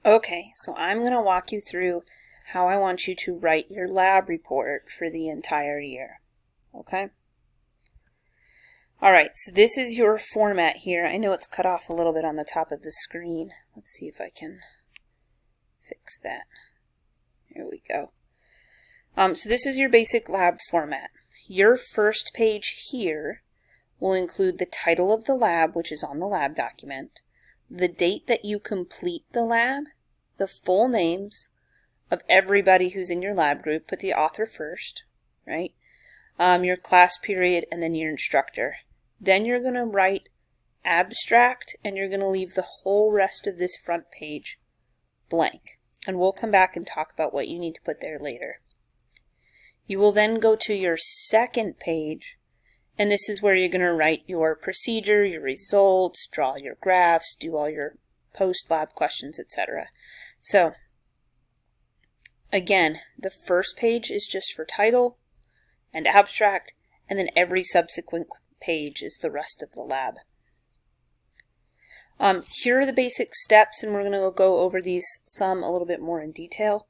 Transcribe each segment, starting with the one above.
Okay, so I'm going to walk you through how I want you to write your lab report for the entire year. Okay? Alright, so this is your format here. I know it's cut off a little bit on the top of the screen. Let's see if I can fix that. Here we go. So this is your basic lab format. Your first page here will include the title of the lab, which is on the lab document, the date that you complete the lab, the full names of everybody who's in your lab group, put the author first, right? Your class period, and then your instructor. Then you're going to write abstract, and you're going to leave the whole rest of this front page blank. And we'll come back and talk about what you need to put there later. You will then go to your second page, and this is where you're going to write your procedure, your results, draw your graphs, do all your post-lab questions, etc. So, again, the first page is just for title and abstract, and then every subsequent page is the rest of the lab. Here are the basic steps, and we're going to go over these some a little bit more in detail.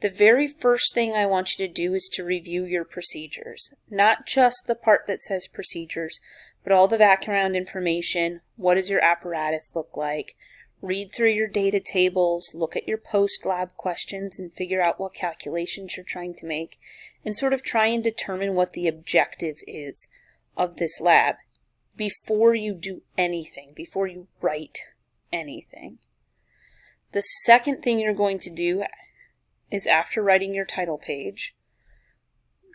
The very first thing I want you to do is to review your procedures. Not just the part that says procedures, but all the background information. What does your apparatus look like? Read through your data tables, look at your post-lab questions, and figure out what calculations you're trying to make, and sort of try and determine what the objective is of this lab before you do anything, before you write anything. The second thing you're going to do is, after writing your title page,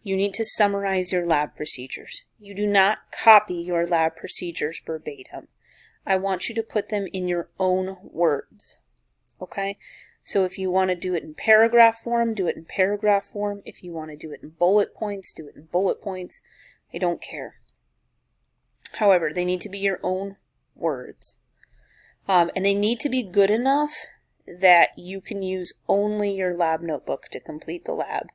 you need to summarize your lab procedures. You do not copy your lab procedures verbatim. I want you to put them in your own words. Okay? So if you want to do it in paragraph form, do it in paragraph form. If you want to do it in bullet points, do it in bullet points. I don't care. However, they need to be your own words. And they need to be good enough that you can use only your lab notebook to complete the lab.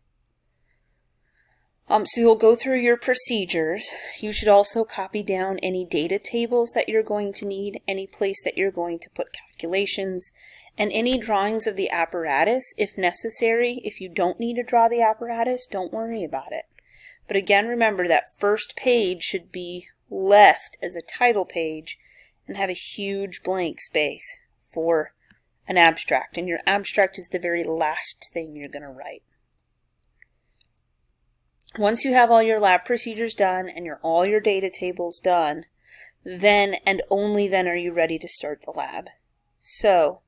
So you'll go through your procedures. You should also copy down any data tables that you're going to need, any place that you're going to put calculations, and any drawings of the apparatus if necessary. If you don't need to draw the apparatus, don't worry about it. But again, remember that first page should be left as a title page and have a huge blank space for an abstract, and your abstract is the very last thing you're going to write. Once you have all your lab procedures done and all your data tables done, then and only then are you ready to start the lab. So,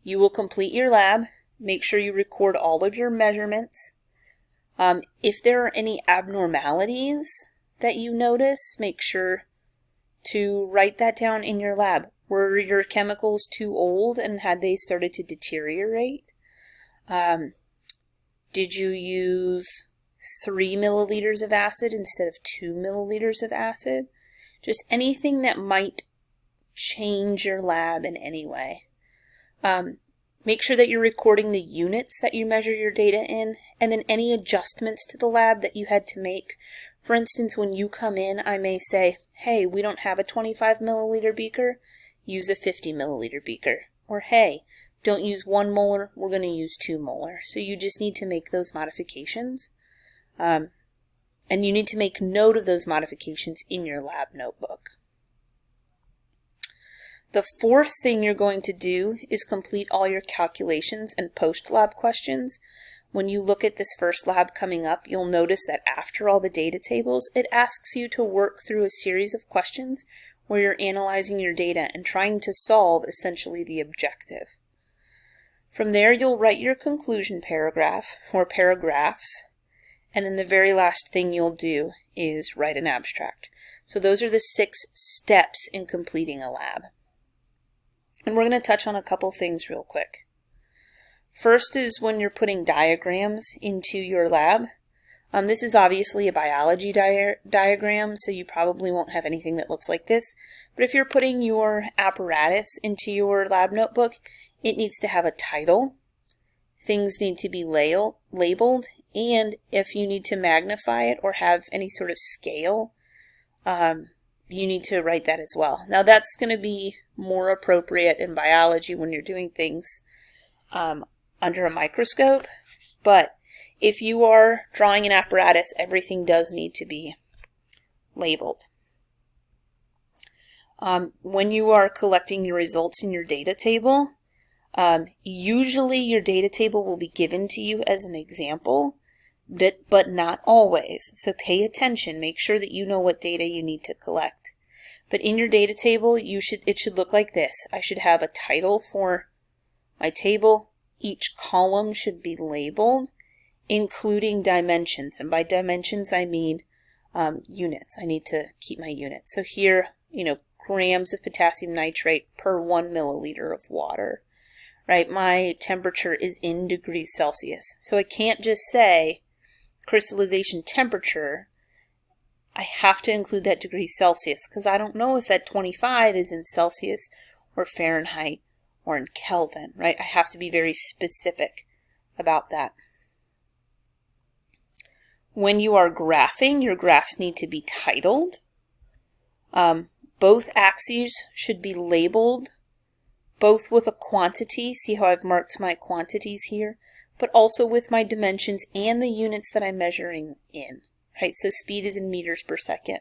you will complete your lab, make sure you record all of your measurements. If there are any abnormalities that you notice, make sure to write that down in your lab. Were your chemicals too old and had they started to deteriorate? Did you use 3 milliliters of acid instead of 2 milliliters of acid? Just anything that might change your lab in any way. Make sure that you're recording the units that you measure your data in, and then any adjustments to the lab that you had to make. For instance, when you come in, I may say, hey, we don't have a 25 milliliter beaker, use a 50 milliliter beaker. Or hey, don't use 1 molar, we're going to use 2 molar. So you just need to make those modifications. And you need to make note of those modifications in your lab notebook. The fourth thing you're going to do is complete all your calculations and post-lab questions. When you look at this first lab coming up, you'll notice that after all the data tables, it asks you to work through a series of questions where you're analyzing your data and trying to solve essentially the objective. From there, you'll write your conclusion paragraph or paragraphs, and then the very last thing you'll do is write an abstract. So those are the 6 steps in completing a lab. And we're going to touch on a couple things real quick. First is when you're putting diagrams into your lab. This is obviously a biology diagram, so you probably won't have anything that looks like this. But if you're putting your apparatus into your lab notebook, it needs to have a title. Things need to be labeled, and if you need to magnify it or have any sort of scale, you need to write that as well. Now that's going to be more appropriate in biology when you're doing things under a microscope, but if you are drawing an apparatus, everything does need to be labeled. When you are collecting your results in your data table, usually your data table will be given to you as an example, but not always. So pay attention. Make sure that you know what data you need to collect. But in your data table, it should look like this. I should have a title for my table. Each column should be labeled, including dimensions. And by dimensions, I mean units. I need to keep my units. So here, grams of potassium nitrate per 1 milliliter of water. Right? My temperature is in degrees Celsius. So I can't just say crystallization temperature. I have to include that degrees Celsius because I don't know if that 25 is in Celsius or Fahrenheit or in Kelvin, right? I have to be very specific about that. When you are graphing, your graphs need to be titled. Both axes should be labeled, both with a quantity. See how I've marked my quantities here? But also with my dimensions and the units that I'm measuring in. Right? So speed is in meters per second,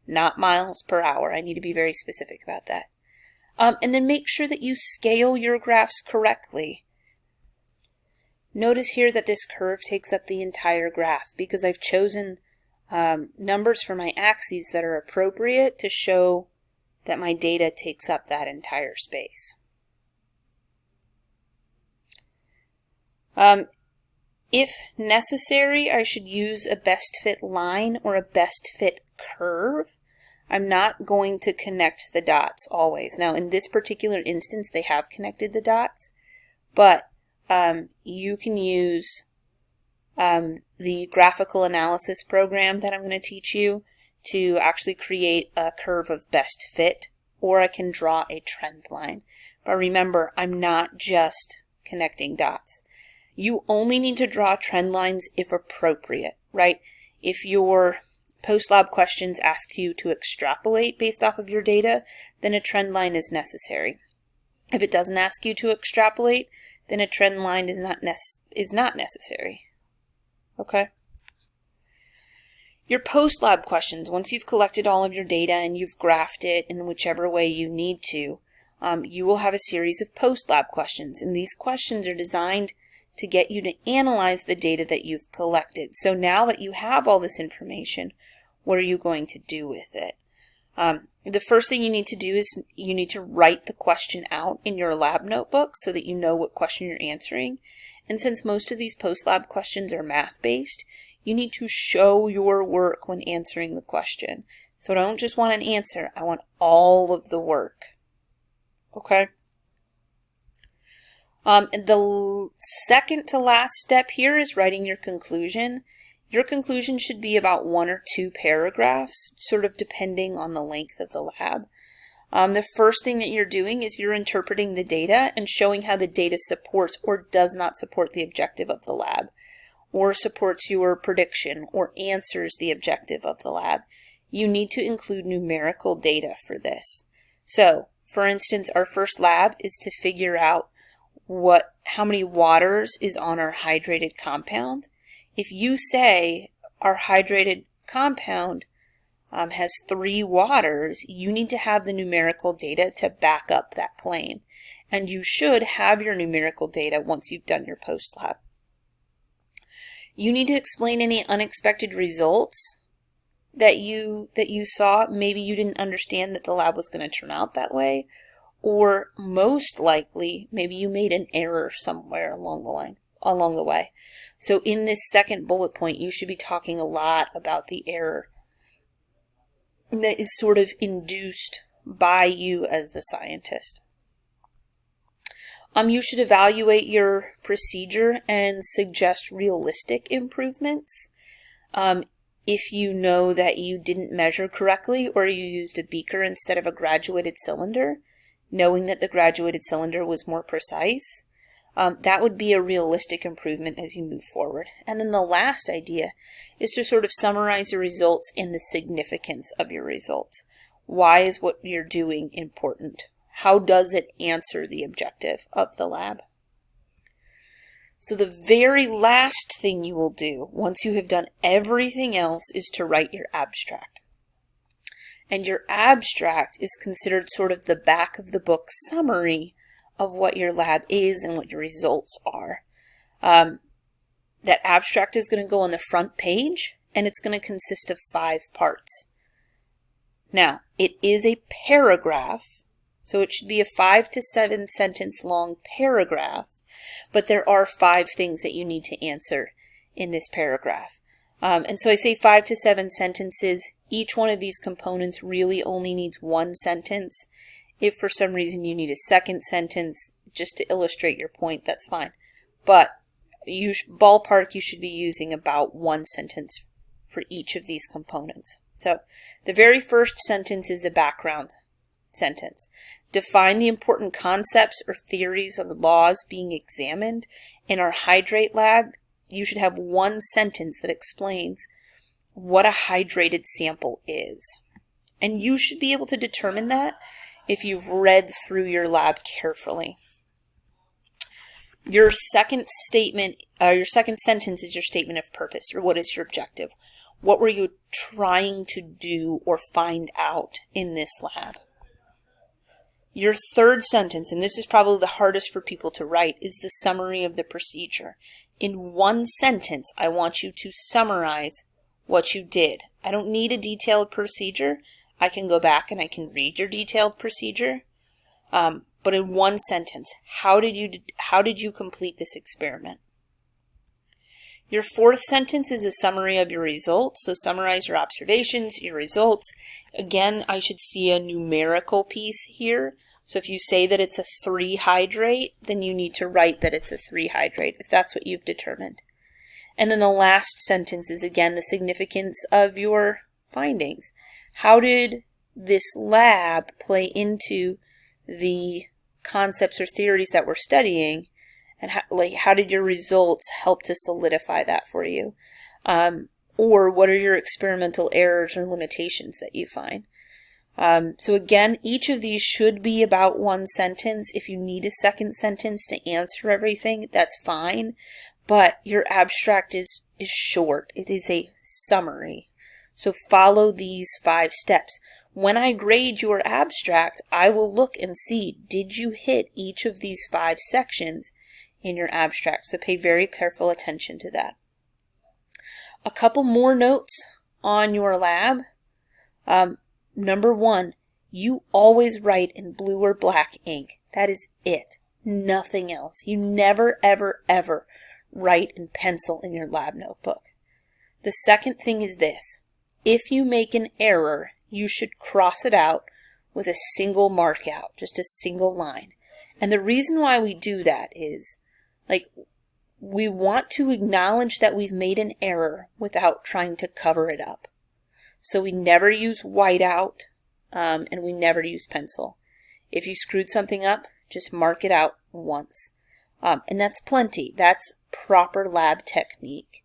not miles per hour. I need to be very specific about that. And then make sure that you scale your graphs correctly. Notice here that this curve takes up the entire graph because I've chosen numbers for my axes that are appropriate to show that my data takes up that entire space. If necessary, I should use a best fit line or a best fit curve. I'm not going to connect the dots always. Now, in this particular instance, they have connected the dots, but you can use the graphical analysis program that I'm going to teach you to actually create a curve of best fit, or I can draw a trend line. But remember, I'm not just connecting dots. You only need to draw trend lines if appropriate, right? If your post-lab questions ask you to extrapolate based off of your data, then a trend line is necessary. If it doesn't ask you to extrapolate, then a trend line is not necessary. Okay? Your post-lab questions, once you've collected all of your data and you've graphed it in whichever way you need to, you will have a series of post-lab questions. And these questions are designed to get you to analyze the data that you've collected. So now that you have all this information, what are you going to do with it? The first thing you need to do is you need to write the question out in your lab notebook so that you know what question you're answering. And since most of these post-lab questions are math-based, you need to show your work when answering the question. So I don't just want an answer, I want all of the work. Okay? And the second to last step here is writing your conclusion. Your conclusion should be about 1 or 2 paragraphs, sort of depending on the length of the lab. The first thing that you're doing is you're interpreting the data and showing how the data supports or does not support the objective of the lab, or supports your prediction or answers the objective of the lab. You need to include numerical data for this. So, for instance, our first lab is to figure out how many waters is on our hydrated compound. If you say our hydrated compound has 3 waters, you need to have the numerical data to back up that claim. And you should have your numerical data once you've done your post-lab. You need to explain any unexpected results that you saw. Maybe you didn't understand that the lab was going to turn out that way, or most likely, maybe you made an error somewhere along the way. So in this second bullet point, you should be talking a lot about the error that is sort of induced by you as the scientist. You should evaluate your procedure and suggest realistic improvements. If you know that you didn't measure correctly or you used a beaker instead of a graduated cylinder, knowing that the graduated cylinder was more precise, that would be a realistic improvement as you move forward. And then the last idea is to sort of summarize your results and the significance of your results. Why is what you're doing important? How does it answer the objective of the lab? So the very last thing you will do once you have done everything else is to write your abstract. And your abstract is considered sort of the back of the book summary of what your lab is and what your results are. That abstract is going to go on the front page, and it's going to consist of 5 parts. Now, it is a paragraph, so it should be a 5 to 7 sentence long paragraph, but there are 5 things that you need to answer in this paragraph. And so I say 5 to 7 sentences. Each one of these components really only needs 1 sentence. If for some reason you need a second sentence just to illustrate your point, that's fine. But ballpark, you should be using about 1 sentence for each of these components. So the very first sentence is a background sentence. Define the important concepts or theories of laws being examined. In our hydrate lab, you should have 1 sentence that explains what a hydrated sample is. And you should be able to determine that if you've read through your lab carefully. Your second sentence is your statement of purpose, or what is your objective? What were you trying to do or find out in this lab? Your third sentence, and this is probably the hardest for people to write, is the summary of the procedure. In 1 sentence, I want you to summarize what you did. I don't need a detailed procedure. I can go back and I can read your detailed procedure. But in 1 sentence, how did you complete this experiment? Your fourth sentence is a summary of your results. So summarize your observations, your results. Again, I should see a numerical piece here. So if you say that it's a 3 hydrate, then you need to write that it's a 3 hydrate, if that's what you've determined. And then the last sentence is, again, the significance of your findings. How did this lab play into the concepts or theories that we're studying, and how did your results help to solidify that for you? Or what are your experimental errors or limitations that you find? So again, each of these should be about 1 sentence. If you need a second sentence to answer everything, that's fine. But your abstract is short. It is a summary. So follow these 5 steps. When I grade your abstract, I will look and see, did you hit each of these 5 sections in your abstract? So pay very careful attention to that. A couple more notes on your lab. Number 1, you always write in blue or black ink. That is it. Nothing else. You never, ever, ever write in pencil in your lab notebook. The second thing is this. If you make an error, you should cross it out with a single mark out, just a single line. And the reason why we do that is, we want to acknowledge that we've made an error without trying to cover it up. So we never use whiteout, and we never use pencil. If you screwed something up, just mark it out once. And that's plenty. That's proper lab technique.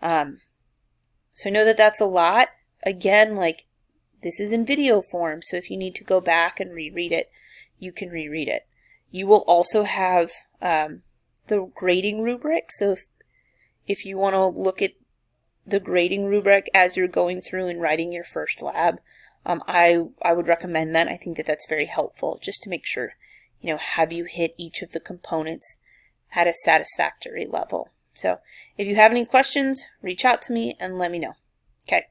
So I know that that's a lot. Again, this is in video form, so if you need to go back and reread it, you can reread it. You will also have the grading rubric. So if you want to look at the grading rubric as you're going through and writing your first lab, I would recommend that. I think that that's very helpful, just to make sure, have you hit each of the components at a satisfactory level. So if you have any questions, reach out to me and let me know. Okay.